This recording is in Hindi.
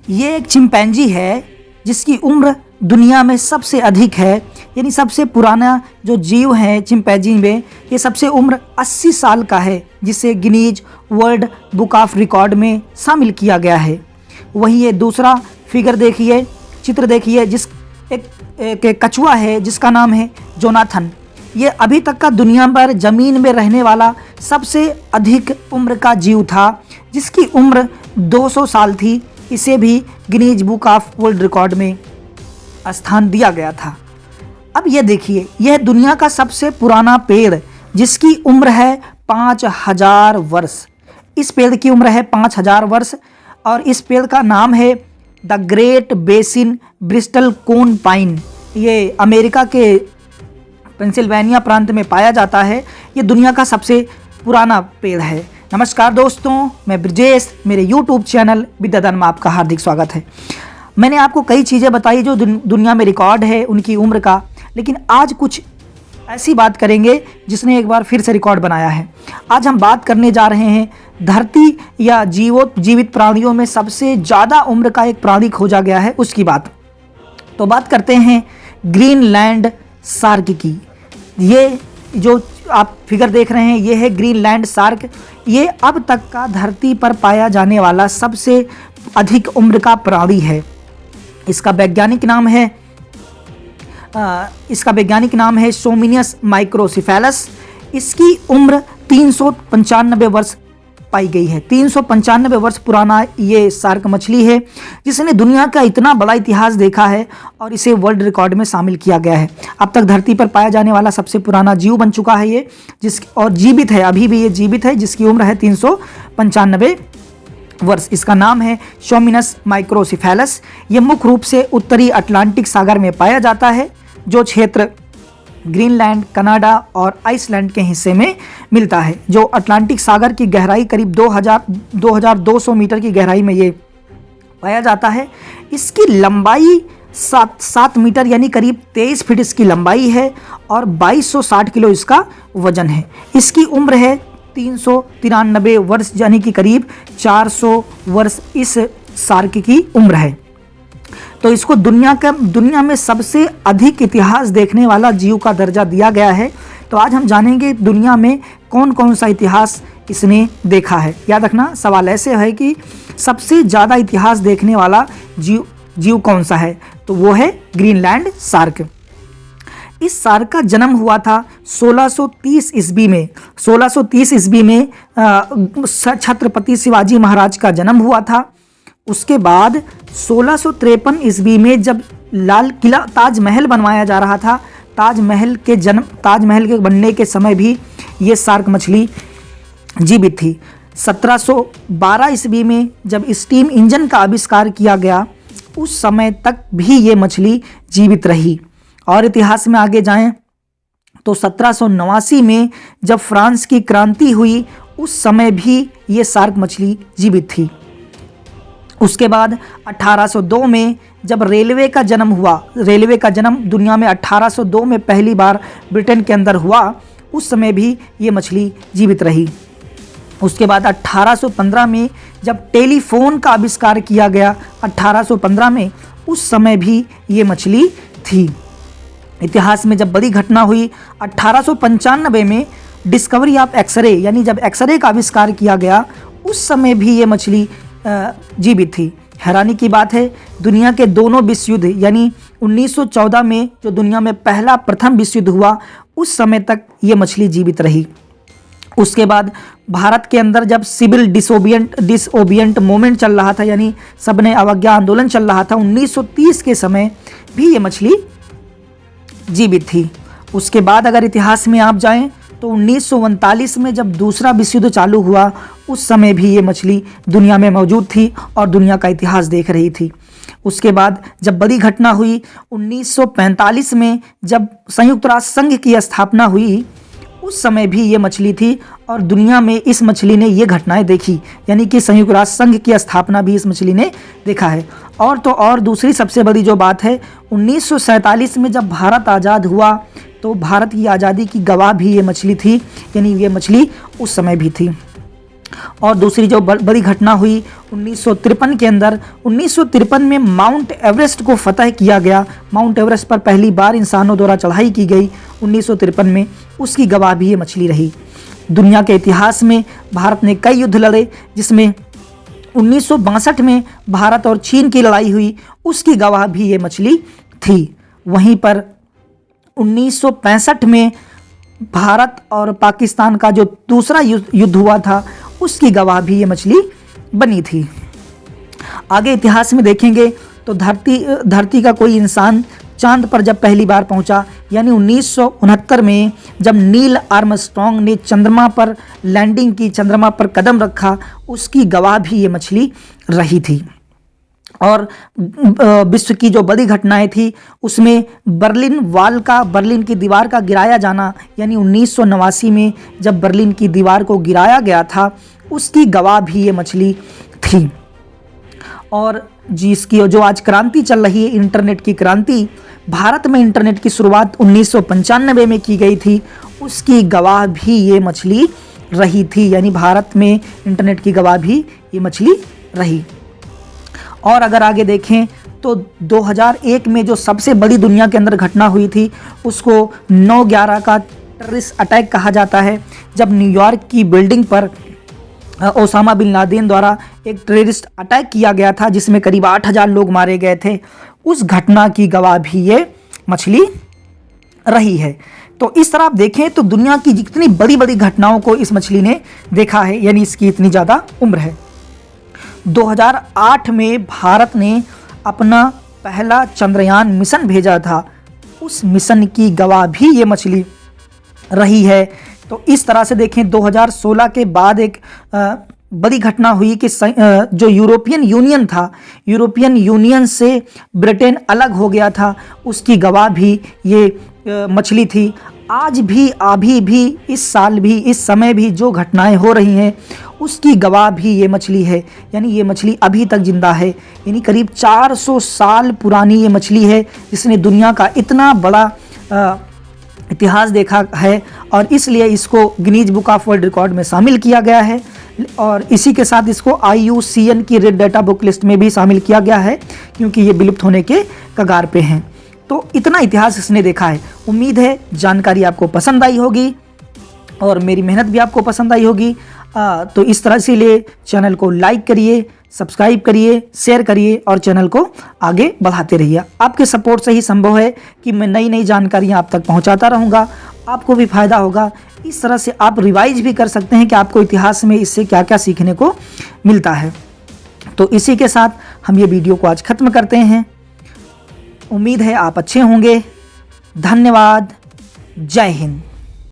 ये एक चिंपैंजी है जिसकी उम्र दुनिया में सबसे अधिक है, यानी सबसे पुराना जो जीव है चिंपैंजी में ये सबसे उम्र 80 साल का है, जिसे Guinness world book of record में शामिल किया गया है। वहीं ये दूसरा फिगर देखिए, चित्र देखिए, एक कछुआ है जिसका नाम है जोनाथन। ये अभी तक का दुनिया पर ज़मीन में रहने वाला सबसे अधिक उम्र का जीव था, जिसकी उम्र 200 साल थी। इसे भी Guinness book of world record में स्थान दिया गया था। अब ये देखिए, यह दुनिया का सबसे पुराना पेड़ जिसकी उम्र है 5000 वर्ष। इस पेड़ की उम्र है 5000 वर्ष और इस पेड़ का नाम है the great basin Bristol cone pine. ये अमेरिका के पेंसिल्वेनिया प्रांत में पाया जाता है। ये दुनिया का सबसे पुराना पेड़ है। नमस्कार दोस्तों, मैं ब्रजेश, मेरे YouTube चैनल विद्याधन में आपका हार्दिक स्वागत है। मैंने आपको कई चीज़ें बताई जो दुनिया में रिकॉर्ड है उनकी उम्र का, लेकिन आज कुछ ऐसी बात करेंगे जिसने एक बार फिर से रिकॉर्ड बनाया है। आज हम बात करने जा रहे हैं धरती या जीवित प्राणियों में सबसे ज़्यादा उम्र का एक प्राणी खोजा गया है उसकी बात। तो बात करते हैं ग्रीनलैंड शार्क की। ये जो आप फिगर देख रहे हैं ये है ग्रीनलैंड शार्क। ये अब तक का धरती पर पाया जाने वाला सबसे अधिक उम्र का प्राणी है। इसका वैज्ञानिक नाम है सोमिनियस माइक्रोसिफेलस। इसकी उम्र 395 वर्ष पाई गई है। 395 वर्ष पुराना ये शार्क मछली है जिसने दुनिया का इतना बड़ा इतिहास देखा है और इसे वर्ल्ड रिकॉर्ड में शामिल किया गया है। अब तक धरती पर पाया जाने वाला सबसे पुराना जीव बन चुका है ये, और जीवित है, अभी भी ये जीवित है, जिसकी उम्र है 395 वर्ष। इसका नाम है सोमिनस माइक्रोसिफेलस। ये मुख्य रूप से उत्तरी अटलांटिक सागर में पाया जाता है, जो क्षेत्र ग्रीनलैंड, कनाडा और आइसलैंड के हिस्से में मिलता है। जो अटलांटिक सागर की गहराई करीब 2200 मीटर की गहराई में ये पाया जाता है। इसकी लंबाई 7 मीटर यानी करीब 23 फीट इसकी लंबाई है और 2260 किलो इसका वजन है। इसकी उम्र है 393 वर्ष यानी कि करीब 400 वर्ष इस शार्क की उम्र है। तो इसको दुनिया में सबसे अधिक इतिहास देखने वाला जीव का दर्जा दिया गया है। तो आज हम जानेंगे दुनिया में कौन कौन सा इतिहास इसने देखा है। याद रखना, सवाल ऐसे है कि सबसे ज़्यादा इतिहास देखने वाला जीव कौन सा है, तो वो है ग्रीनलैंड शार्क। इस शार्क का जन्म हुआ था 1630 ईस्वी में। 1630 ईस्वी में छत्रपति शिवाजी महाराज का जन्म हुआ था। उसके बाद 1653 ईस्वी में जब लाल किला ताजमहल बनवाया जा रहा था, ताजमहल के बनने के समय भी ये शार्क मछली जीवित थी। 1712 ईस्वी में जब स्टीम इंजन का आविष्कार किया गया, उस समय तक भी ये मछली जीवित रही। और इतिहास में आगे जाएं तो 1789 में जब फ्रांस की क्रांति हुई, उस समय भी ये शार्क मछली जीवित थी। उसके बाद 1802 में जब रेलवे का जन्म दुनिया में 1802 में पहली बार ब्रिटेन के अंदर हुआ, उस समय भी ये मछली जीवित रही। उसके बाद 1815 में जब टेलीफोन का आविष्कार किया गया, 1815 में, उस समय भी ये मछली थी। इतिहास में जब बड़ी घटना हुई 1895 में डिस्कवरी ऑफ एक्सरे, यानी जब एक्सरे का आविष्कार किया गया, उस समय भी ये मछली जीवित थी। हैरानी की बात है, दुनिया के दोनों विश्व युद्ध यानी 1914 में जो दुनिया में प्रथम विश्व युद्ध हुआ, उस समय तक ये मछली जीवित रही। उसके बाद भारत के अंदर जब सिविल डिसओबिएंट मूवमेंट चल रहा था, यानी सबने अवज्ञा आंदोलन चल रहा था, 1930 के समय भी ये मछली जीवित थी। उसके बाद अगर इतिहास में आप जाएं तो 1939 में जब दूसरा विश्व युद्ध चालू हुआ, उस समय भी ये मछली दुनिया में मौजूद थी और दुनिया का इतिहास देख रही थी। उसके बाद जब बड़ी घटना हुई 1945 में जब संयुक्त राष्ट्र संघ की स्थापना हुई, उस समय भी ये मछली थी और दुनिया में इस मछली ने ये घटनाएं देखी, यानी कि संयुक्त राष्ट्र संघ की स्थापना भी इस मछली ने देखा है। और दूसरी सबसे बड़ी जो बात है, 1947 में जब भारत आज़ाद हुआ तो भारत की आज़ादी की गवाह भी ये मछली थी, यानी ये मछली उस समय भी थी। और दूसरी जो बड़ी घटना हुई 1953 के अंदर, 1953 में माउंट एवरेस्ट को फतह किया गया। माउंट एवरेस्ट पर पहली बार इंसानों द्वारा चढ़ाई की गई 1953 में, उसकी गवाह भी ये मछली रही। दुनिया के इतिहास में भारत ने कई युद्ध लड़े, जिसमें 1962 में भारत और चीन की लड़ाई हुई, उसकी गवाह भी ये मछली थी। वहीं पर 1965 में भारत और पाकिस्तान का जो दूसरा युद्ध हुआ था, उसकी गवाह भी ये मछली बनी थी। आगे इतिहास में देखेंगे तो धरती का कोई इंसान चांद पर जब पहली बार पहुंचा, यानी 1969 में जब नील आर्मस्ट्रॉन्ग ने चंद्रमा पर लैंडिंग की, चंद्रमा पर कदम रखा, उसकी गवाह भी ये मछली रही थी। और विश्व की जो बड़ी घटनाएं थी उसमें बर्लिन की दीवार का गिराया जाना, यानी 1989 में जब बर्लिन की दीवार को गिराया गया था, उसकी गवाह भी ये मछली थी। और जिसकी जो आज क्रांति चल रही है, इंटरनेट की क्रांति, भारत में इंटरनेट की शुरुआत 1995 में की गई थी, उसकी गवाह भी ये मछली रही थी। यानी भारत में इंटरनेट की गवाह भी ये मछली रही। और अगर आगे देखें तो 2001 में जो सबसे बड़ी दुनिया के अंदर घटना हुई थी, उसको 9/11 का टेररिस्ट अटैक कहा जाता है, जब न्यूयॉर्क की बिल्डिंग पर ओसामा बिन लादेन द्वारा एक टेररिस्ट अटैक किया गया था, जिसमें करीब 8000 लोग मारे गए थे। उस घटना की गवाह भी ये मछली रही है। तो इस तरह आप देखें तो दुनिया की जितनी बड़ी बड़ी घटनाओं को इस मछली ने देखा है, यानी इसकी इतनी ज़्यादा उम्र है। 2008 में भारत ने अपना पहला चंद्रयान मिशन भेजा था, उस मिशन की गवाह भी ये मछली रही है। तो इस तरह से देखें 2016 के बाद एक बड़ी घटना हुई कि जो यूरोपियन यूनियन था, यूरोपियन यूनियन से ब्रिटेन अलग हो गया था, उसकी गवाह भी ये मछली थी। आज भी, अभी भी, इस साल भी, इस समय भी जो घटनाएं हो रही हैं, उसकी गवाह भी ये मछली है। यानी ये मछली अभी तक जिंदा है, यानी करीब 400 साल पुरानी ये मछली है, जिसने दुनिया का इतना बड़ा इतिहास देखा है, और इसलिए इसको Guinness book of world record में शामिल किया गया है। और इसी के साथ इसको IUCN की रेड डाटा बुक लिस्ट में भी शामिल किया गया है, क्योंकि ये विलुप्त होने के कगार पे हैं। तो इतना इतिहास इसने देखा है। उम्मीद है जानकारी आपको पसंद आई होगी और मेरी मेहनत भी आपको पसंद आई होगी। तो इस तरह से लिए चैनल को लाइक करिए, सब्सक्राइब करिए, शेयर करिए और चैनल को आगे बढ़ाते रहिए। आपके सपोर्ट से ही संभव है कि मैं नई नई जानकारियाँ आप तक पहुँचाता रहूँगा, आपको भी फ़ायदा होगा। इस तरह से आप रिवाइज भी कर सकते हैं कि आपको इतिहास में इससे क्या क्या सीखने को मिलता है। तो इसी के साथ हम ये वीडियो को आज ख़त्म करते हैं। उम्मीद है आप अच्छे होंगे। धन्यवाद। जय हिंद।